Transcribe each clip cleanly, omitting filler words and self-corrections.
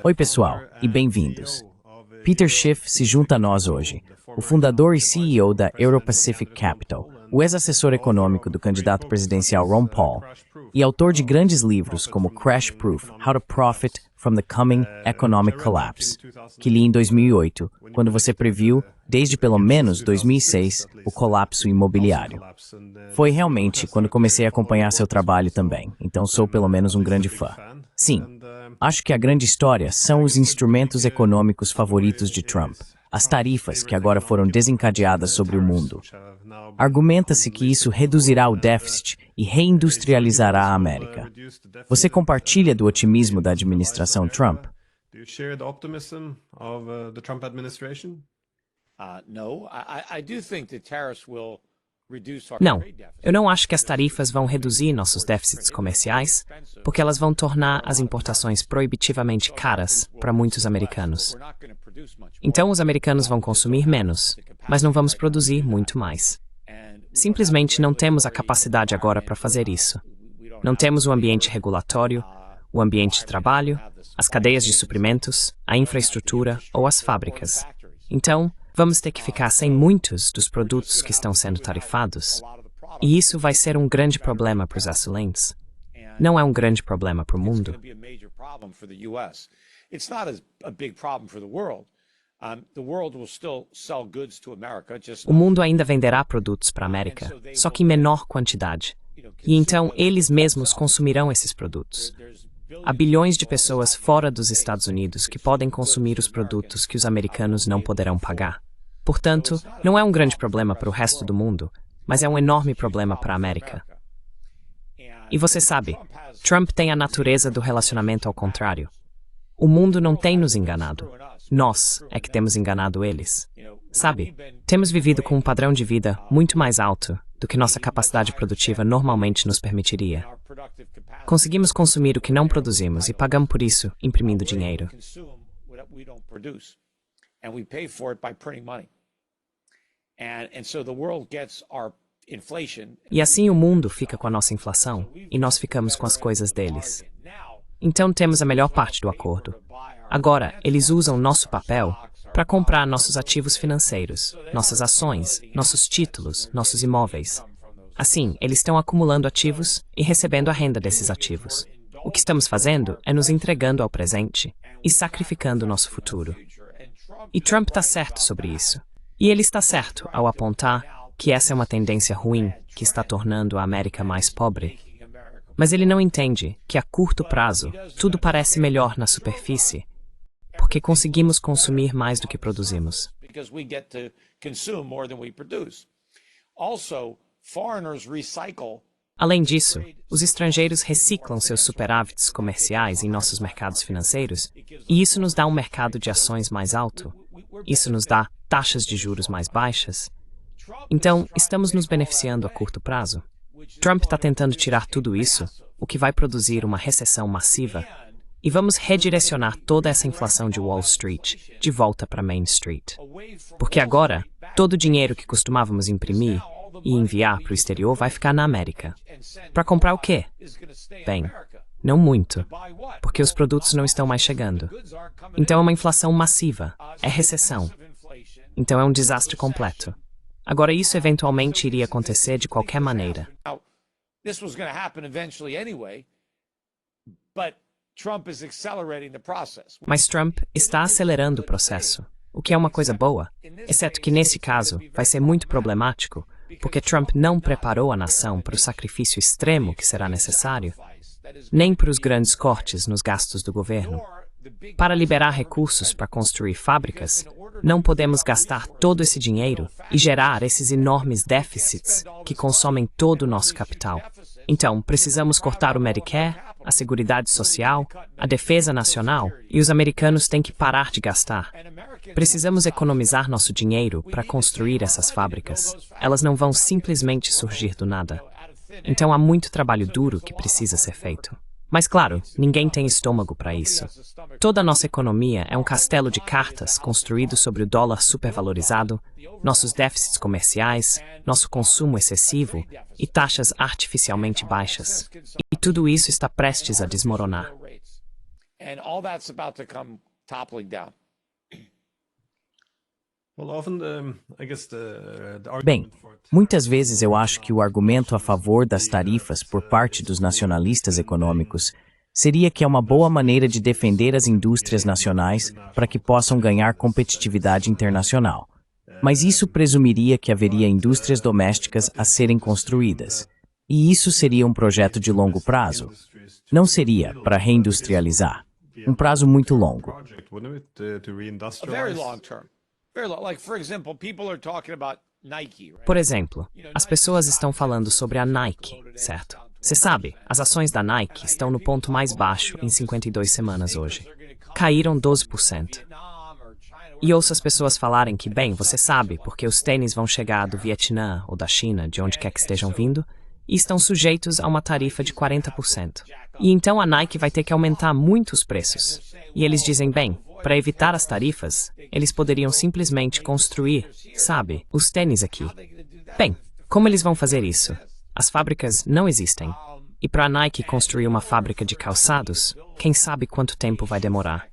Oi, pessoal, e bem-vindos. Peter Schiff se junta a nós hoje, o fundador e CEO da Euro-Pacific Capital, o ex-assessor econômico do candidato presidencial Ron Paul, e autor de grandes livros como Crash Proof: How to Profit from the Coming Economic Collapse, que li em 2008, quando você previu, desde pelo menos 2006, o colapso imobiliário. Foi realmente quando comecei a acompanhar seu trabalho também, então sou pelo menos um grande fã. Sim, acho que a grande história são os instrumentos econômicos favoritos de Trump, as tarifas que agora foram desencadeadas sobre o mundo. Argumenta-se que isso reduzirá o déficit e reindustrializará a América. Você compartilha do otimismo da administração Trump? Não, eu não acho que as tarifas vão reduzir nossos déficits comerciais, porque elas vão tornar as importações proibitivamente caras para muitos americanos. Então os americanos vão consumir menos, mas não vamos produzir muito mais. Simplesmente não temos a capacidade agora para fazer isso. Não temos o ambiente regulatório, o ambiente de trabalho, as cadeias de suprimentos, a infraestrutura ou as fábricas. Então, vamos ter que ficar sem muitos dos produtos que estão sendo tarifados. E isso vai ser um grande problema para os excelentes. Não é um grande problema para o mundo. O mundo ainda venderá produtos para a América, só que em menor quantidade. E então eles mesmos consumirão esses produtos. Há bilhões de pessoas fora dos Estados Unidos que podem consumir os produtos que os americanos não poderão pagar. Portanto, não é um grande problema para o resto do mundo, mas é um enorme problema para a América. E você sabe, Trump tem a natureza do relacionamento ao contrário. O mundo não tem nos enganado. Nós é que temos enganado eles. Sabe, temos vivido com um padrão de vida muito mais alto do que nossa capacidade produtiva normalmente nos permitiria. Conseguimos consumir o que não produzimos e pagamos por isso imprimindo dinheiro. E assim o mundo fica com a nossa inflação e nós ficamos com as coisas deles. Então temos a melhor parte do acordo. Agora, eles usam nosso papel para comprar nossos ativos financeiros, nossas ações, nossos títulos, nossos imóveis. Assim, eles estão acumulando ativos e recebendo a renda desses ativos. O que estamos fazendo é nos entregando ao presente e sacrificando o nosso futuro. E Trump está certo sobre isso. E ele está certo ao apontar que essa é uma tendência ruim que está tornando a América mais pobre. Mas ele não entende que a curto prazo tudo parece melhor na superfície, porque conseguimos consumir mais do que produzimos. Além disso, os estrangeiros reciclam seus superávites comerciais em nossos mercados financeiros, e isso nos dá um mercado de ações mais alto. Isso nos dá taxas de juros mais baixas. Então, estamos nos beneficiando a curto prazo. Trump está tentando tirar tudo isso, o que vai produzir uma recessão massiva, e vamos redirecionar toda essa inflação de Wall Street de volta para Main Street. Porque agora, todo o dinheiro que costumávamos imprimir e enviar para o exterior vai ficar na América. Para comprar o quê? Bem, não muito, porque os produtos não estão mais chegando. Então é uma inflação massiva, é recessão. Então é um desastre completo. Agora isso eventualmente iria acontecer de qualquer maneira. Mas Trump está acelerando o processo, o que é uma coisa boa, exceto que nesse caso vai ser muito problemático, porque Trump não preparou a nação para o sacrifício extremo que será necessário, nem para os grandes cortes nos gastos do governo. Para liberar recursos para construir fábricas, não podemos gastar todo esse dinheiro e gerar esses enormes déficits que consomem todo o nosso capital. Então, precisamos cortar o Medicare, a Seguridade Social, a Defesa Nacional, e os americanos têm que parar de gastar. Precisamos economizar nosso dinheiro para construir essas fábricas. Elas não vão simplesmente surgir do nada. Então há muito trabalho duro que precisa ser feito. Mas claro, ninguém tem estômago para isso. Toda a nossa economia é um castelo de cartas construído sobre o dólar supervalorizado, nossos déficits comerciais, nosso consumo excessivo e taxas artificialmente baixas. E tudo isso está prestes a desmoronar. Bem, muitas vezes eu acho que o argumento a favor das tarifas por parte dos nacionalistas econômicos seria que é uma boa maneira de defender as indústrias nacionais para que possam ganhar competitividade internacional. Mas isso presumiria que haveria indústrias domésticas a serem construídas. E isso seria um projeto de longo prazo. Não seria para reindustrializar. Um prazo muito longo. Por exemplo, as pessoas estão falando sobre a Nike, certo? Você sabe, as ações da Nike estão no ponto mais baixo em 52 semanas hoje. Caíram 12%. E ouço as pessoas falarem que, bem, você sabe, porque os tênis vão chegar do Vietnã ou da China, de onde quer que estejam vindo, e estão sujeitos a uma tarifa de 40%. E então a Nike vai ter que aumentar muito os preços. E eles dizem, bem, para evitar as tarifas, eles poderiam simplesmente construir, sabe, os tênis aqui. Bem, como eles vão fazer isso? As fábricas não existem. E para a Nike construir uma fábrica de calçados, quem sabe quanto tempo vai demorar?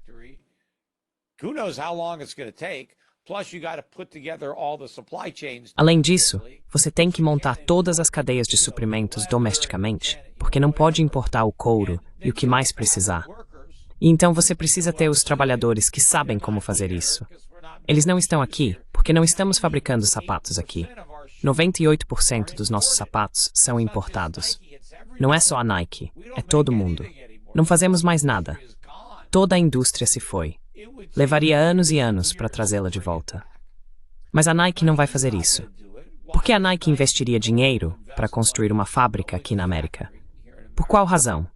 Além disso, você tem que montar todas as cadeias de suprimentos domesticamente, porque não pode importar o couro e o que mais precisar. E então você precisa ter os trabalhadores que sabem como fazer isso. Eles não estão aqui, porque não estamos fabricando sapatos aqui. 98% dos nossos sapatos são importados. Não é só a Nike, é todo mundo. Não fazemos mais nada. Toda a indústria se foi. Levaria anos e anos para trazê-la de volta. Mas a Nike não vai fazer isso. Por que a Nike investiria dinheiro para construir uma fábrica aqui na América? Por qual razão?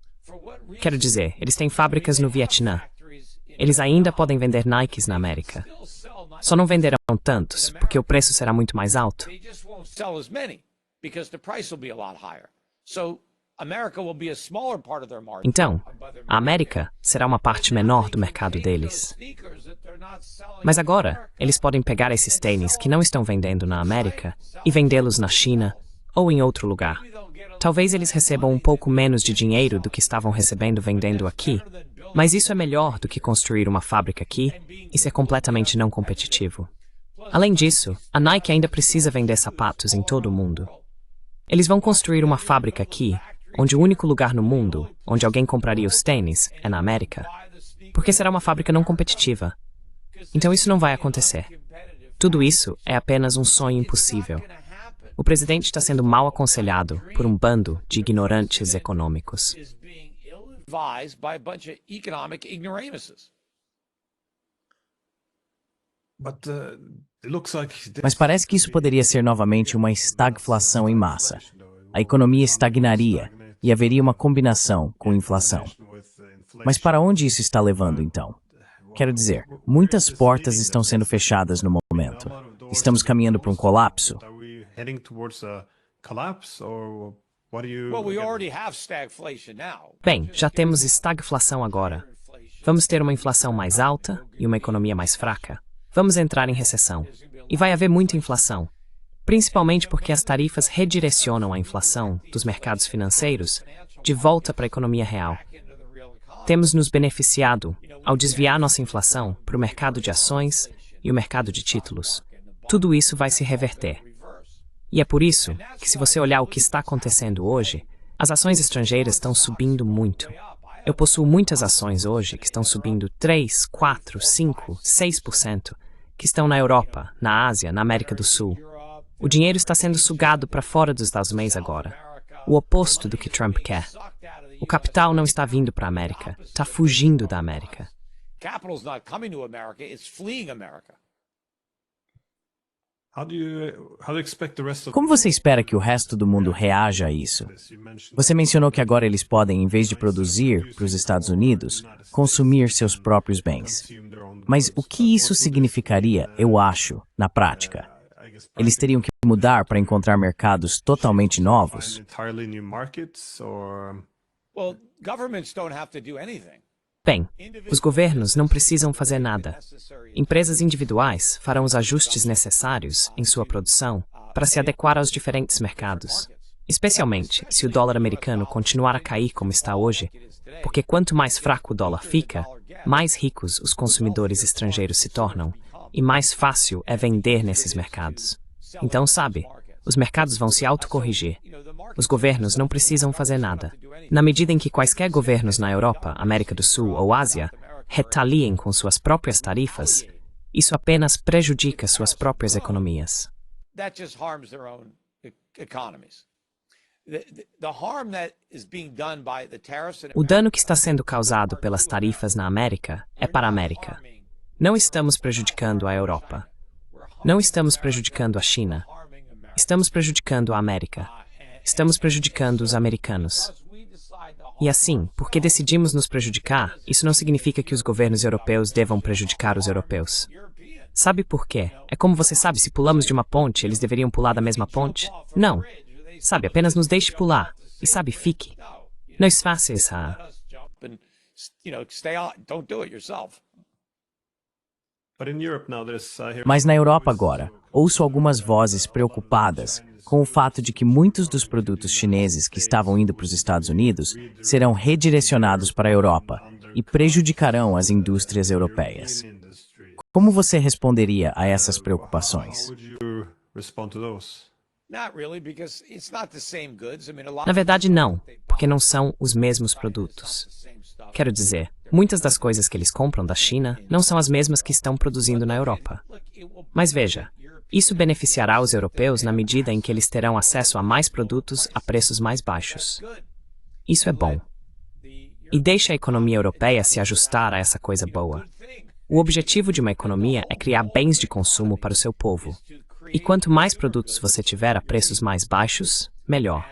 Quero dizer, eles têm fábricas no Vietnã. Eles ainda podem vender Nikes na América. Só não venderão tantos, porque o preço será muito mais alto. Então, a América será uma parte menor do mercado deles. Mas agora, eles podem pegar esses tênis que não estão vendendo na América e vendê-los na China ou em outro lugar. Talvez eles recebam um pouco menos de dinheiro do que estavam recebendo vendendo aqui, mas isso é melhor do que construir uma fábrica aqui e ser completamente não competitivo. Além disso, a Nike ainda precisa vender sapatos em todo o mundo. Eles vão construir uma fábrica aqui, onde o único lugar no mundo onde alguém compraria os tênis é na América, porque será uma fábrica não competitiva. Então isso não vai acontecer. Tudo isso é apenas um sonho impossível. O presidente está sendo mal aconselhado por um bando de ignorantes econômicos. Mas parece que isso poderia ser novamente uma estagflação em massa. A economia estagnaria e haveria uma combinação com inflação. Mas para onde isso está levando, então? Quero dizer, muitas portas estão sendo fechadas no momento. Estamos caminhando para um colapso? Bem, já temos estagflação agora. Vamos ter uma inflação mais alta e uma economia mais fraca. Vamos entrar em recessão. E vai haver muita inflação. Principalmente porque as tarifas redirecionam a inflação dos mercados financeiros de volta para a economia real. Temos nos beneficiado ao desviar nossa inflação para o mercado de ações e o mercado de títulos. Tudo isso vai se reverter. E é por isso que, se você olhar o que está acontecendo hoje, as ações estrangeiras estão subindo muito. Eu possuo muitas ações hoje que estão subindo 3, 4, 5, 6%, que estão na Europa, na Ásia, na América do Sul. O dinheiro está sendo sugado para fora dos Estados Unidos agora. O oposto do que Trump quer. O capital não está vindo para a América, está fugindo da América. Como você espera que o resto do mundo reaja a isso? Você mencionou que agora eles podem, em vez de produzir para os Estados Unidos, consumir seus próprios bens. Mas o que isso significaria, eu acho, na prática? Eles teriam que mudar para encontrar mercados totalmente novos? Bem, os governos não precisam fazer nada. Empresas individuais farão os ajustes necessários em sua produção para se adequar aos diferentes mercados, especialmente se o dólar americano continuar a cair como está hoje, porque quanto mais fraco o dólar fica, mais ricos os consumidores estrangeiros se tornam e mais fácil é vender nesses mercados. Então, sabe, os mercados vão se autocorrigir. Os governos não precisam fazer nada. Na medida em que quaisquer governos na Europa, América do Sul ou Ásia retaliem com suas próprias tarifas, isso apenas prejudica suas próprias economias. O dano que está sendo causado pelas tarifas na América é para a América. Não estamos prejudicando a Europa. Não estamos prejudicando a China. Estamos prejudicando a América. Estamos prejudicando os americanos. E assim, porque decidimos nos prejudicar, isso não significa que os governos europeus devam prejudicar os europeus. Sabe por quê? É como você sabe, se pulamos de uma ponte, eles deveriam pular da mesma ponte? Não. Sabe, apenas nos deixe pular. E sabe, fique. Não faça isso. Mas na Europa agora, ouço algumas vozes preocupadas com o fato de que muitos dos produtos chineses que estavam indo para os Estados Unidos serão redirecionados para a Europa e prejudicarão as indústrias europeias. Como você responderia a essas preocupações? Na verdade, não, porque não são os mesmos produtos. Quero dizer, muitas das coisas que eles compram da China não são as mesmas que estão produzindo na Europa. Mas veja, isso beneficiará os europeus na medida em que eles terão acesso a mais produtos a preços mais baixos. Isso é bom. E deixa a economia europeia se ajustar a essa coisa boa. O objetivo de uma economia é criar bens de consumo para o seu povo. E quanto mais produtos você tiver a preços mais baixos, melhor.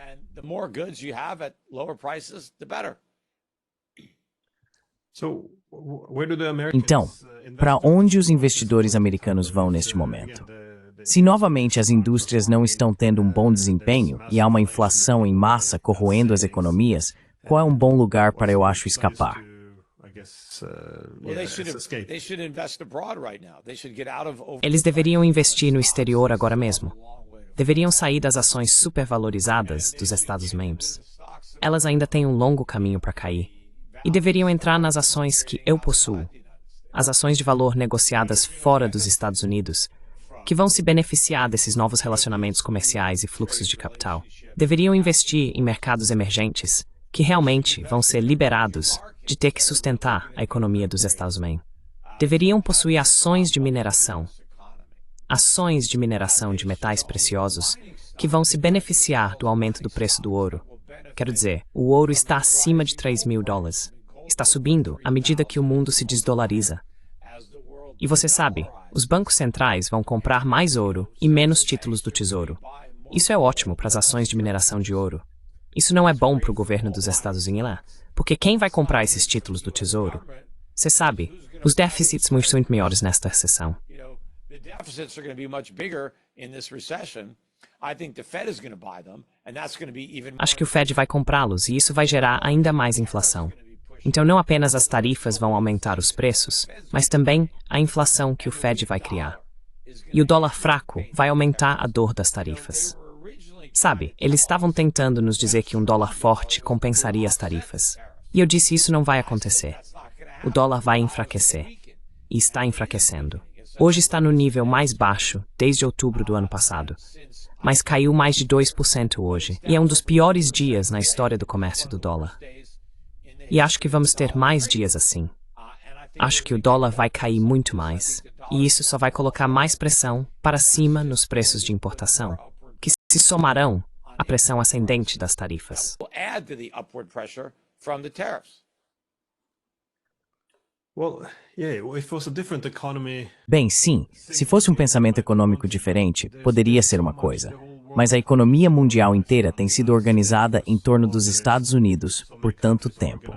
Então, para onde os investidores americanos vão neste momento? Se novamente as indústrias não estão tendo um bom desempenho e há uma inflação em massa corroendo as economias, qual é um bom lugar para eu acho escapar? Eles deveriam investir no exterior agora mesmo. Deveriam sair das ações supervalorizadas dos Estados-membros. Elas ainda têm um longo caminho para cair. E deveriam entrar nas ações que eu possuo. As ações de valor negociadas fora dos Estados Unidos, que vão se beneficiar desses novos relacionamentos comerciais e fluxos de capital. Deveriam investir em mercados emergentes, que realmente vão ser liberados de ter que sustentar a economia dos Estados Unidos. Deveriam possuir ações de mineração de metais preciosos, que vão se beneficiar do aumento do preço do ouro. Quero dizer, o ouro está acima de $3.000. Está subindo à medida que o mundo se desdolariza. E você sabe, os bancos centrais vão comprar mais ouro e menos títulos do Tesouro. Isso é ótimo para as ações de mineração de ouro. Isso não é bom para o governo dos Estados Unidos, porque quem vai comprar esses títulos do Tesouro? Você sabe, os déficits muito maiores nesta recessão. Acho que o Fed vai comprá-los e isso vai gerar ainda mais inflação. Então não apenas as tarifas vão aumentar os preços, mas também a inflação que o Fed vai criar. E o dólar fraco vai aumentar a dor das tarifas. Sabe, eles estavam tentando nos dizer que um dólar forte compensaria as tarifas. E eu disse isso não vai acontecer. O dólar vai enfraquecer. E está enfraquecendo. Hoje está no nível mais baixo desde outubro do ano passado. Mas caiu mais de 2% hoje. E é um dos piores dias na história do comércio do dólar. E acho que vamos ter mais dias assim. Acho que o dólar vai cair muito mais. E isso só vai colocar mais pressão para cima nos preços de importação, que se somarão à pressão ascendente das tarifas. Bem, sim, se fosse um pensamento econômico diferente, poderia ser uma coisa. Mas a economia mundial inteira tem sido organizada em torno dos Estados Unidos por tanto tempo.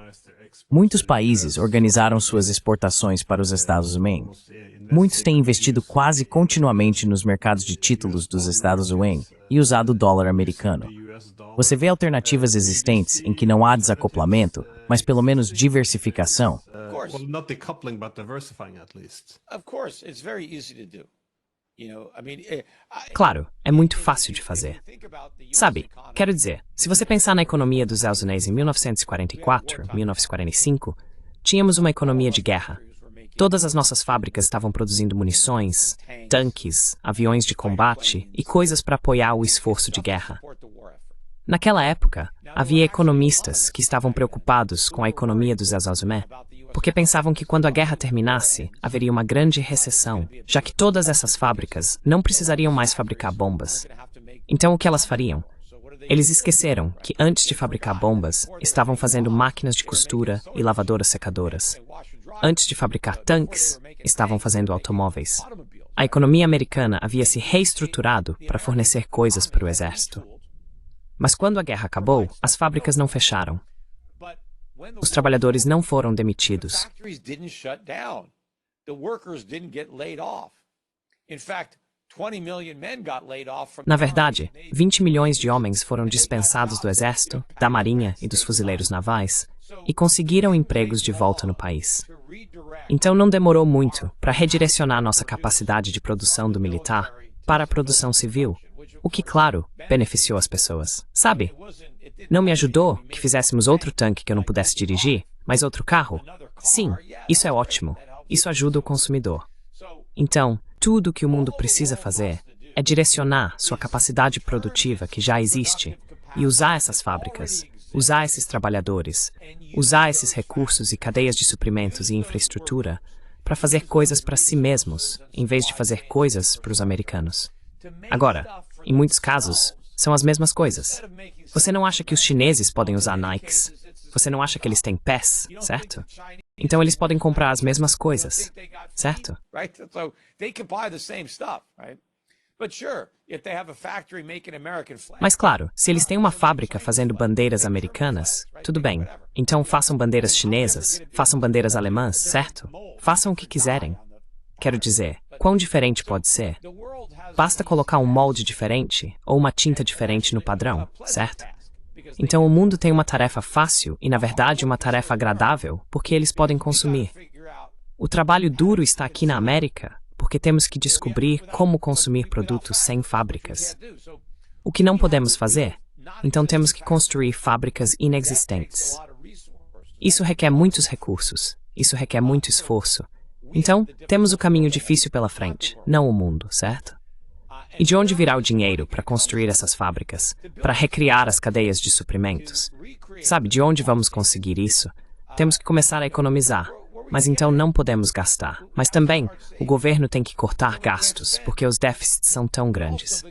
Muitos países organizaram suas exportações para os Estados Unidos. muitos têm investido quase continuamente nos mercados de títulos dos Estados Unidos e usado o dólar americano. Você vê alternativas existentes em que não há desacoplamento, mas pelo menos diversificação? Well, not decoupling, but diversifying at least. Of course, it's very easy to do. Claro, é muito fácil de fazer. Sabe, quero dizer, se você pensar na economia dos Estados Unidos em 1944, 1945, tínhamos uma economia de guerra. Todas as nossas fábricas estavam produzindo munições, tanques, aviões de combate e coisas para apoiar o esforço de guerra. Naquela época, havia economistas que estavam preocupados com a economia dos Estados Unidos, porque pensavam que quando a guerra terminasse, haveria uma grande recessão, já que todas essas fábricas não precisariam mais fabricar bombas. Então o que elas fariam? Eles esqueceram que antes de fabricar bombas, estavam fazendo máquinas de costura e lavadoras secadoras. Antes de fabricar tanques, estavam fazendo automóveis. A economia americana havia se reestruturado para fornecer coisas para o exército. Mas quando a guerra acabou, as fábricas não fecharam. Os trabalhadores não foram demitidos. Na verdade, 20 milhões de homens foram dispensados do exército, da marinha e dos fuzileiros navais e conseguiram empregos de volta no país. Então não demorou muito para redirecionar nossa capacidade de produção do militar para a produção civil, o que, claro, beneficiou as pessoas. Sabe? Não me ajudou que fizéssemos outro tanque que eu não pudesse dirigir, mas outro carro? Sim, isso é ótimo. Isso ajuda o consumidor. Então, tudo o que o mundo precisa fazer é direcionar sua capacidade produtiva que já existe e usar essas fábricas, usar esses trabalhadores, usar esses recursos e cadeias de suprimentos e infraestrutura para fazer coisas para si mesmos, em vez de fazer coisas para os americanos. Agora, em muitos casos, são as mesmas coisas. Você não acha que os chineses podem usar Nikes? Você não acha que eles têm pés, certo? Então eles podem comprar as mesmas coisas, certo? Mas claro, se eles têm uma fábrica fazendo bandeiras americanas, tudo bem. Então façam bandeiras chinesas, façam bandeiras alemãs, certo? Façam o que quiserem. Quero dizer, quão diferente pode ser? Basta colocar um molde diferente ou uma tinta diferente no padrão, certo? Então o mundo tem uma tarefa fácil e, na verdade, uma tarefa agradável, porque eles podem consumir. O trabalho duro está aqui na América, porque temos que descobrir como consumir produtos sem fábricas. O que não podemos fazer? Então temos que construir fábricas inexistentes. Isso requer muitos recursos, isso requer muito esforço. Então, temos o caminho difícil pela frente, não o mundo, certo? E de onde virá o dinheiro para construir essas fábricas, para recriar as cadeias de suprimentos? Sabe, de onde vamos conseguir isso? Temos que começar a economizar, mas então não podemos gastar. Mas também, o governo tem que cortar gastos, porque os déficits são tão grandes.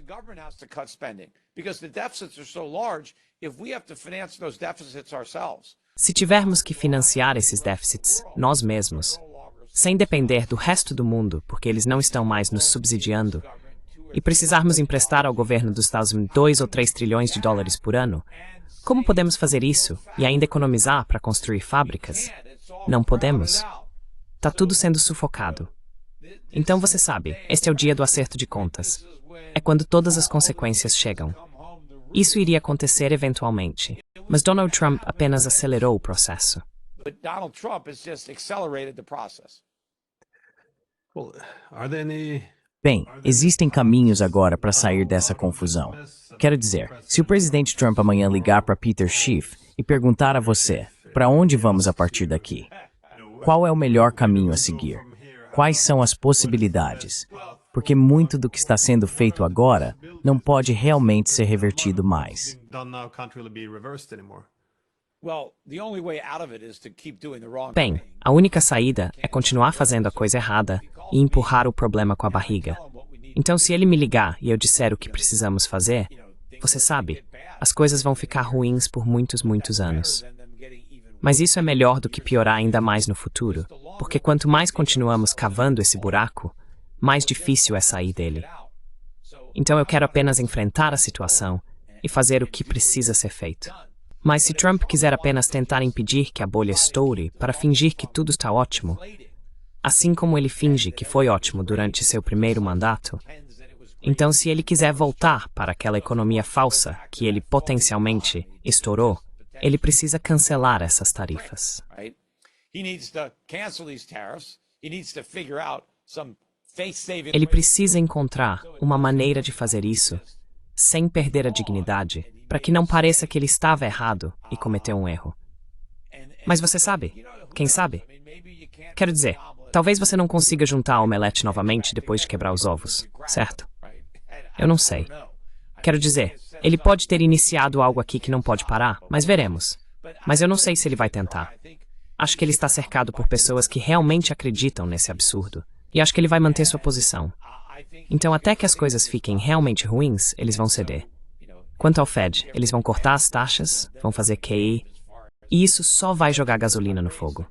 Se tivermos que financiar esses déficits, nós mesmos, sem depender do resto do mundo, porque eles não estão mais nos subsidiando, e precisarmos emprestar ao governo dos Estados Unidos 2 ou 3 trilhões de dólares por ano, como podemos fazer isso e ainda economizar para construir fábricas? Não podemos. Está tudo sendo sufocado. Então você sabe, este é o dia do acerto de contas. É quando todas as consequências chegam. Isso iria acontecer eventualmente, mas Donald Trump apenas acelerou o processo. Bem, existem caminhos agora para sair dessa confusão. Quero dizer, se o presidente Trump amanhã ligar para Peter Schiff e perguntar a você, para onde vamos a partir daqui? Qual é o melhor caminho a seguir? Quais são as possibilidades? Porque muito do que está sendo feito agora não pode realmente ser revertido mais. Bem, a única saída é continuar fazendo a coisa errada e empurrar o problema com a barriga. Então, se ele me ligar e eu disser o que precisamos fazer, você sabe, as coisas vão ficar ruins por muitos, muitos anos. Mas isso é melhor do que piorar ainda mais no futuro, porque quanto mais continuamos cavando esse buraco, mais difícil é sair dele. Então eu quero apenas enfrentar a situação e fazer o que precisa ser feito. Mas se Trump quiser apenas tentar impedir que a bolha estoure para fingir que tudo está ótimo, assim como ele finge que foi ótimo durante seu primeiro mandato. Então, se ele quiser voltar para aquela economia falsa que ele potencialmente estourou, ele precisa cancelar essas tarifas. Ele precisa encontrar uma maneira de fazer isso sem perder a dignidade, para que não pareça que ele estava errado e cometeu um erro. Mas você sabe? Quem sabe? Quero dizer, talvez você não consiga juntar a omelete novamente depois de quebrar os ovos, certo? Eu não sei. Quero dizer, ele pode ter iniciado algo aqui que não pode parar, mas veremos. Mas eu não sei se ele vai tentar. Acho que ele está cercado por pessoas que realmente acreditam nesse absurdo. E acho que ele vai manter sua posição. Então, até que as coisas fiquem realmente ruins, eles vão ceder. Quanto ao Fed, eles vão cortar as taxas, vão fazer QE, e isso só vai jogar gasolina no fogo.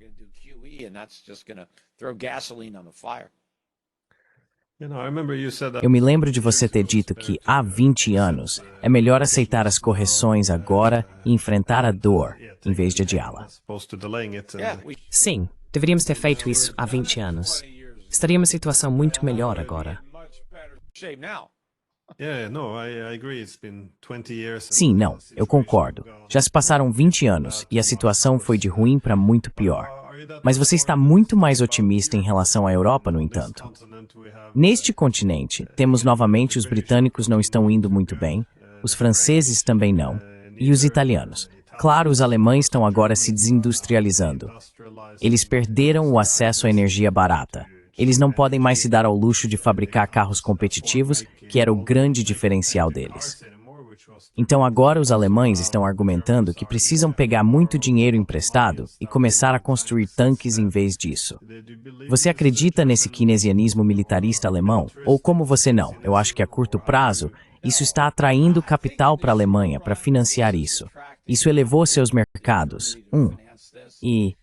Eu me lembro de você ter dito que, há 20 anos, é melhor aceitar as correções agora e enfrentar a dor, em vez de adiá-la. Sim, deveríamos ter feito isso há 20 anos. Estaríamos em situação muito melhor agora. Sim, não, eu concordo. Já se passaram 20 anos e a situação foi de ruim para muito pior. Mas você está muito mais otimista em relação à Europa, no entanto. Neste continente, temos novamente os britânicos não estão indo muito bem, os franceses também não, e os italianos. Claro, os alemães estão agora se desindustrializando. Eles perderam o acesso à energia barata. Eles não podem mais se dar ao luxo de fabricar carros competitivos, que era o grande diferencial deles. Então agora os alemães estão argumentando que precisam pegar muito dinheiro emprestado e começar a construir tanques em vez disso. Você acredita nesse keynesianismo militarista alemão? Ou como você não? Eu acho que a curto prazo, isso está atraindo capital para a Alemanha para financiar isso. Isso elevou seus mercados. E...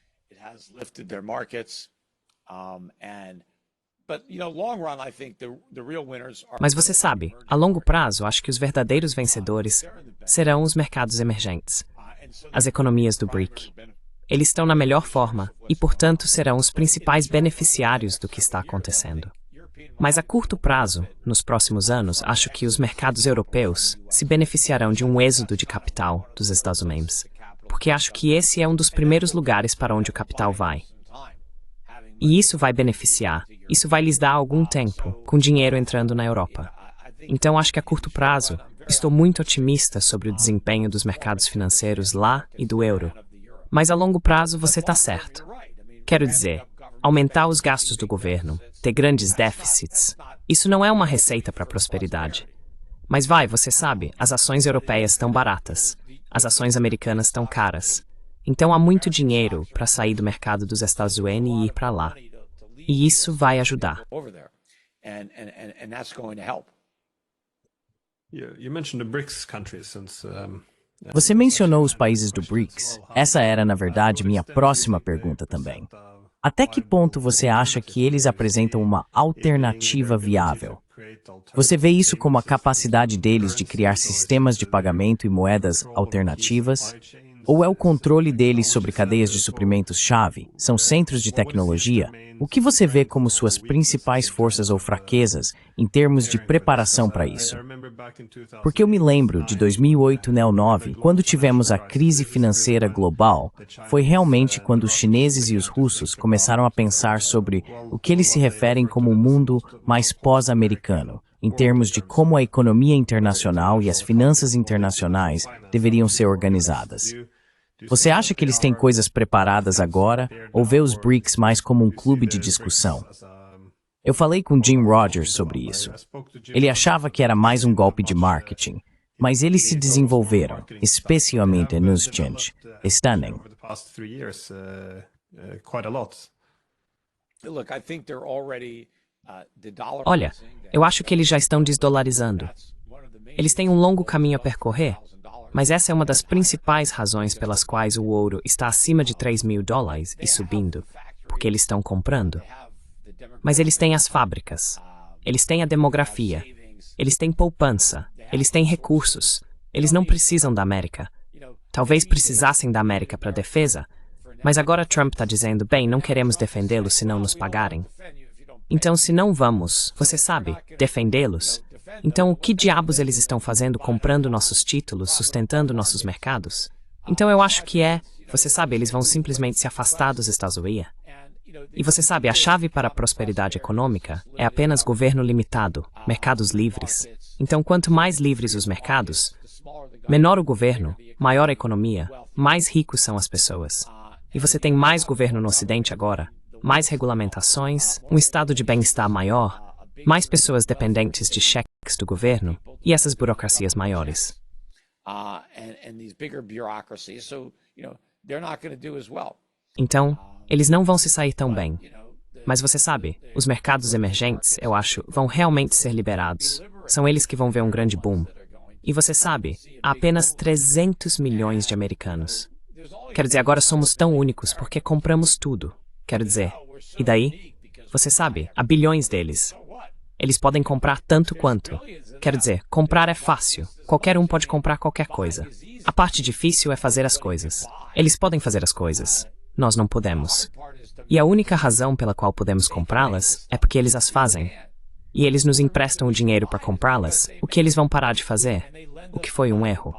Mas você sabe, a longo prazo, acho que os verdadeiros vencedores serão os mercados emergentes, as economias do BRIC. Eles estão na melhor forma e, portanto, serão os principais beneficiários do que está acontecendo. Mas a curto prazo, nos próximos anos, acho que os mercados europeus se beneficiarão de um êxodo de capital dos Estados Unidos, porque acho que esse é um dos primeiros lugares para onde o capital vai. E isso vai beneficiar, isso vai lhes dar algum tempo, com dinheiro entrando na Europa. Então, acho que a curto prazo, estou muito otimista sobre o desempenho dos mercados financeiros lá e do euro. Mas a longo prazo, você está certo. Quero dizer, aumentar os gastos do governo, ter grandes déficits, isso não é uma receita para a prosperidade. Mas você sabe, as ações europeias estão baratas, as ações americanas estão caras. Então há muito dinheiro para sair do mercado dos Estados Unidos e ir para lá. E isso vai ajudar. Você mencionou os países do BRICS. Essa era, na verdade, minha próxima pergunta também. Até que ponto você acha que eles apresentam uma alternativa viável? Você vê isso como a capacidade deles de criar sistemas de pagamento e moedas alternativas? Ou é o controle deles sobre cadeias de suprimentos-chave? São centros de tecnologia? O que você vê como suas principais forças ou fraquezas em termos de preparação para isso? Porque eu me lembro de 2008-2009, quando tivemos a crise financeira global, foi realmente quando os chineses e os russos começaram a pensar sobre o que eles se referem como um mundo mais pós-americano, em termos de como a economia internacional e as finanças internacionais deveriam ser organizadas. Você acha que eles têm coisas preparadas agora, ou vê os BRICS mais como um clube de discussão? Eu falei com Jim Rogers sobre isso. Ele achava que era mais um golpe de marketing, mas eles se desenvolveram, especialmente nos Exchange. Stunning. Olha, eu acho que eles já estão desdolarizando. Eles têm um longo caminho a percorrer, mas essa é uma das principais razões pelas quais o ouro está acima de $3.000 e subindo, porque eles estão comprando. Mas eles têm as fábricas, eles têm a demografia, eles têm poupança, eles têm recursos, eles não precisam da América. Talvez precisassem da América para defesa, Mas agora Trump está dizendo, bem, não queremos defendê-los se não nos pagarem. Então, se não vamos, você sabe, defendê-los, então o que diabos eles estão fazendo comprando nossos títulos, sustentando nossos mercados? Então eu acho que você sabe, eles vão simplesmente se afastar dos Estados Unidos. E você sabe, a chave para a prosperidade econômica é apenas governo limitado, mercados livres. Então, quanto mais livres os mercados, menor o governo, maior a economia, mais ricos são as pessoas. E você tem mais governo no Ocidente agora, mais regulamentações, um estado de bem-estar maior, mais pessoas dependentes de cheques do governo e essas burocracias maiores. Então, eles não vão se sair tão bem. Mas você sabe, os mercados emergentes, eu acho, vão realmente ser liberados. São eles que vão ver um grande boom. E você sabe, há apenas 300 milhões de americanos. Quero dizer, agora somos tão únicos porque compramos tudo. Quero dizer, e daí? Você sabe, há bilhões deles. Eles podem comprar tanto quanto. Quero dizer, comprar é fácil. Qualquer um pode comprar qualquer coisa. A parte difícil é fazer as coisas. Eles podem fazer as coisas. Nós não podemos. E a única razão pela qual podemos comprá-las é porque eles as fazem. E eles nos emprestam o dinheiro para comprá-las. O que eles vão parar de fazer? O que foi um erro.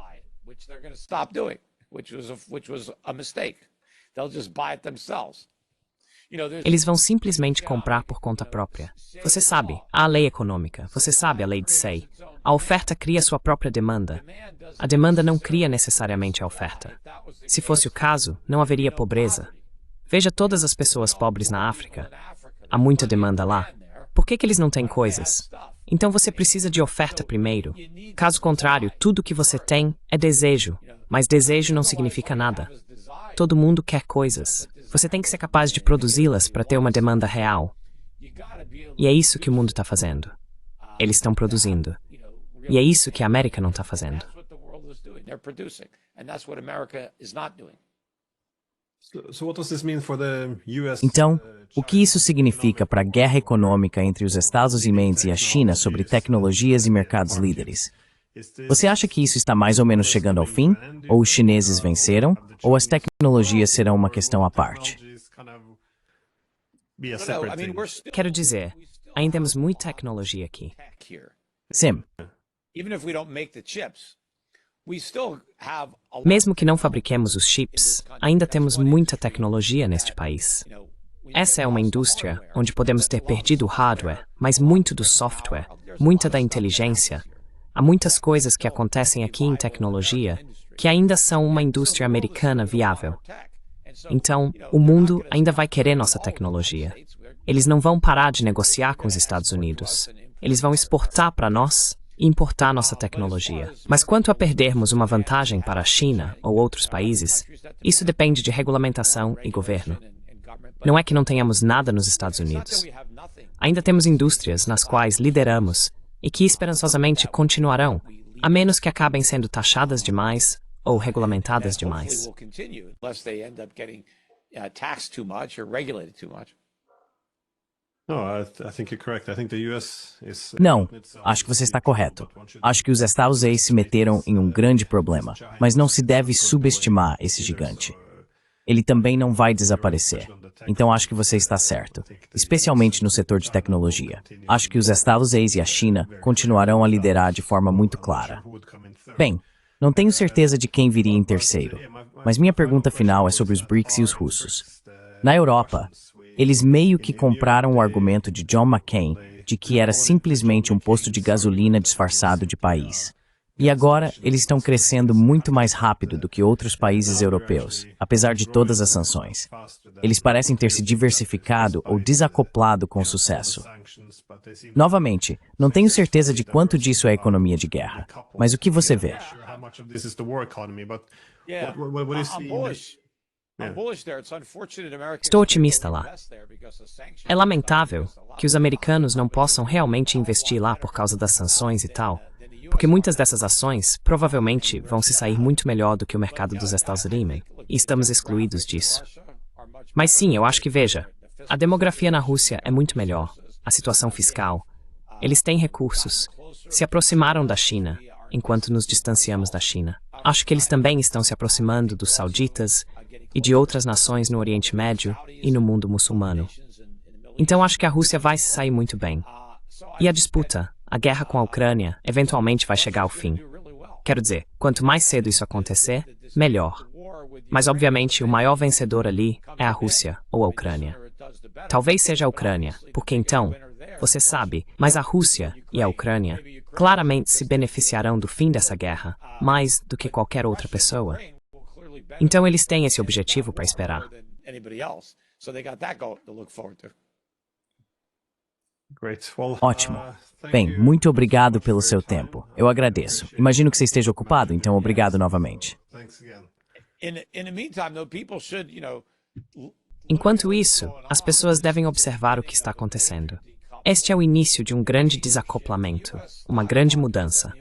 Eles vão simplesmente comprar por conta própria. Você sabe, há a lei econômica. Você sabe a lei de Say. A oferta cria sua própria demanda. A demanda não cria necessariamente a oferta. Se fosse o caso, não haveria pobreza. Veja todas as pessoas pobres na África. Há muita demanda lá. Por que eles não têm coisas? Então você precisa de oferta primeiro. Caso contrário, tudo que você tem é desejo. Mas desejo não significa nada. Todo mundo quer coisas. Você tem que ser capaz de produzi-las para ter uma demanda real. E é isso que o mundo está fazendo. Eles estão produzindo. E é isso que a América não está fazendo. Então, o que isso significa para a guerra econômica entre os Estados Unidos e a China sobre tecnologias e mercados líderes? Você acha que isso está mais ou menos chegando ao fim? Ou os chineses venceram? Ou as tecnologias serão uma questão à parte? Quero dizer, ainda temos muita tecnologia aqui. Sim. Mesmo que não fabriquemos os chips, ainda temos muita tecnologia neste país. Essa é uma indústria onde podemos ter perdido o hardware, mas muito do software, muita da inteligência. Há muitas coisas que acontecem aqui em tecnologia que ainda são uma indústria americana viável. Então, o mundo ainda vai querer nossa tecnologia. Eles não vão parar de negociar com os Estados Unidos. Eles vão exportar para nós e importar nossa tecnologia. Mas quanto a perdermos uma vantagem para a China ou outros países, isso depende de regulamentação e governo. Não é que não tenhamos nada nos Estados Unidos. Ainda temos indústrias nas quais lideramos e que esperançosamente continuarão, a menos que acabem sendo taxadas demais ou regulamentadas demais. Não, acho que você está correto. Acho que os Estados Unidos se meteram em um grande problema, mas não se deve subestimar esse gigante. Ele também não vai desaparecer. Então acho que você está certo, especialmente no setor de tecnologia. Acho que os Estados Unidos e a China continuarão a liderar de forma muito clara. Bem, não tenho certeza de quem viria em terceiro, mas minha pergunta final é sobre os BRICS e os russos. Na Europa, eles meio que compraram o argumento de John McCain de que era simplesmente um posto de gasolina disfarçado de país. E agora, eles estão crescendo muito mais rápido do que outros países europeus, apesar de todas as sanções. Eles parecem ter se diversificado ou desacoplado com sucesso. Novamente, não tenho certeza de quanto disso é economia de guerra, mas o que você vê? Estou otimista lá. É lamentável que os americanos não possam realmente investir lá por causa das sanções e tal, porque muitas dessas ações provavelmente vão se sair muito melhor do que o mercado dos Estados Unidos, e estamos excluídos disso. Mas sim, eu acho que, veja, a demografia na Rússia é muito melhor, a situação fiscal. Eles têm recursos, se aproximaram da China, enquanto nos distanciamos da China. Acho que eles também estão se aproximando dos sauditas e de outras nações no Oriente Médio e no mundo muçulmano. Então acho que a Rússia vai se sair muito bem. E a disputa, a guerra com a Ucrânia, eventualmente vai chegar ao fim. Quero dizer, quanto mais cedo isso acontecer, melhor. Mas obviamente o maior vencedor ali é a Rússia ou a Ucrânia. Talvez seja a Ucrânia, porque então, você sabe, mas a Rússia e a Ucrânia claramente se beneficiarão do fim dessa guerra, mais do que qualquer outra pessoa. Então eles têm esse objetivo para esperar. Ótimo. Bem, muito obrigado pelo seu tempo. Eu agradeço. Imagino que você esteja ocupado, então obrigado novamente. Enquanto isso, as pessoas devem observar o que está acontecendo. Este é o início de um grande desacoplamento, uma grande mudança.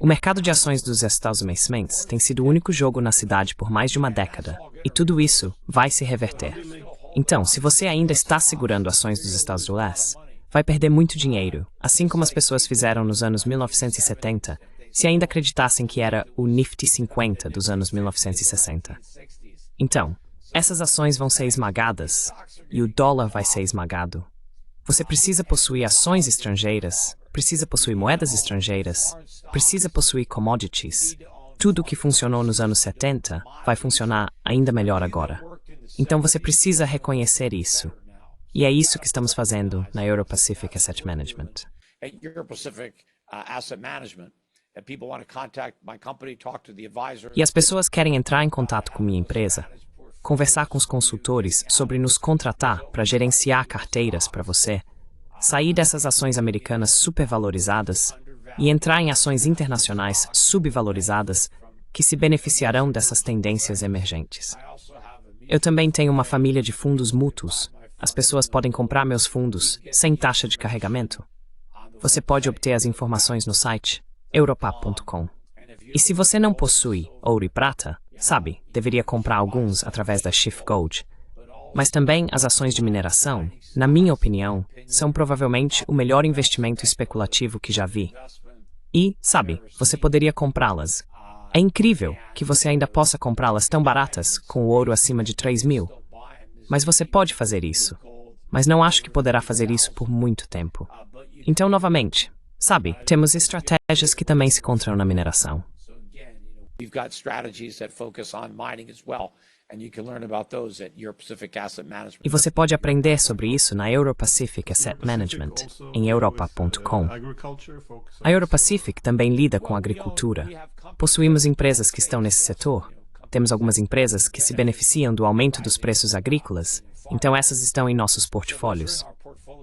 O mercado de ações dos Estados Unidos tem sido o único jogo na cidade por mais de uma década, e tudo isso vai se reverter. Então, se você ainda está segurando ações dos Estados Unidos, vai perder muito dinheiro, assim como as pessoas fizeram nos anos 1970, se ainda acreditassem que era o Nifty 50 dos anos 1960. Então, essas ações vão ser esmagadas e o dólar vai ser esmagado. Você precisa possuir ações estrangeiras, precisa possuir moedas estrangeiras, precisa possuir commodities. Tudo o que funcionou nos anos 70 vai funcionar ainda melhor agora. Então você precisa reconhecer isso. E é isso que estamos fazendo na Euro Pacific Asset Management. E as pessoas querem entrar em contato com minha empresa, conversar com os consultores sobre nos contratar para gerenciar carteiras para você, sair dessas ações americanas supervalorizadas e entrar em ações internacionais subvalorizadas que se beneficiarão dessas tendências emergentes. Eu também tenho uma família de fundos mútuos. As pessoas podem comprar meus fundos sem taxa de carregamento. Você pode obter as informações no site europap.com. E se você não possui ouro e prata, sabe, deveria comprar alguns através da Schiff Gold. Mas também as ações de mineração, na minha opinião, são provavelmente o melhor investimento especulativo que já vi. E, sabe, você poderia comprá-las. É incrível que você ainda possa comprá-las tão baratas com o ouro acima de 3.000. Mas você pode fazer isso. Mas não acho que poderá fazer isso por muito tempo. Então, novamente, sabe, temos estratégias que também se encontram na mineração. E você pode aprender sobre isso na Euro Pacific Asset Management, em europa.com. A Euro Pacific também lida com agricultura. Possuímos empresas que estão nesse setor. Temos algumas empresas que se beneficiam do aumento dos preços agrícolas, então essas estão em nossos portfólios.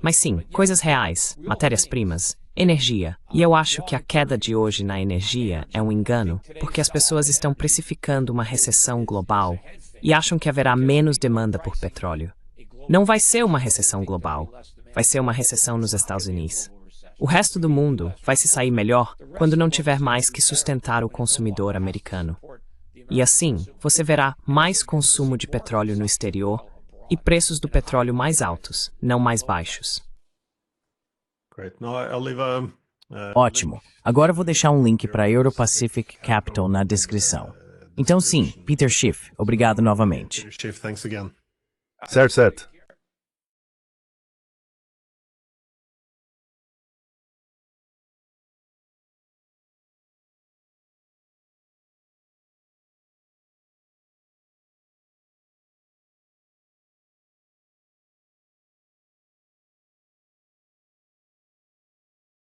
Mas sim, coisas reais, matérias-primas, energia. E eu acho que a queda de hoje na energia é um engano, porque as pessoas estão precificando uma recessão global e acham que haverá menos demanda por petróleo. Não vai ser uma recessão global, vai ser uma recessão nos Estados Unidos. O resto do mundo vai se sair melhor quando não tiver mais que sustentar o consumidor americano. E assim, você verá mais consumo de petróleo no exterior e preços do petróleo mais altos, não mais baixos. Ótimo. Agora vou deixar um link para a Euro Pacific Capital na descrição. Então sim, Peter Schiff, obrigado novamente. Certo.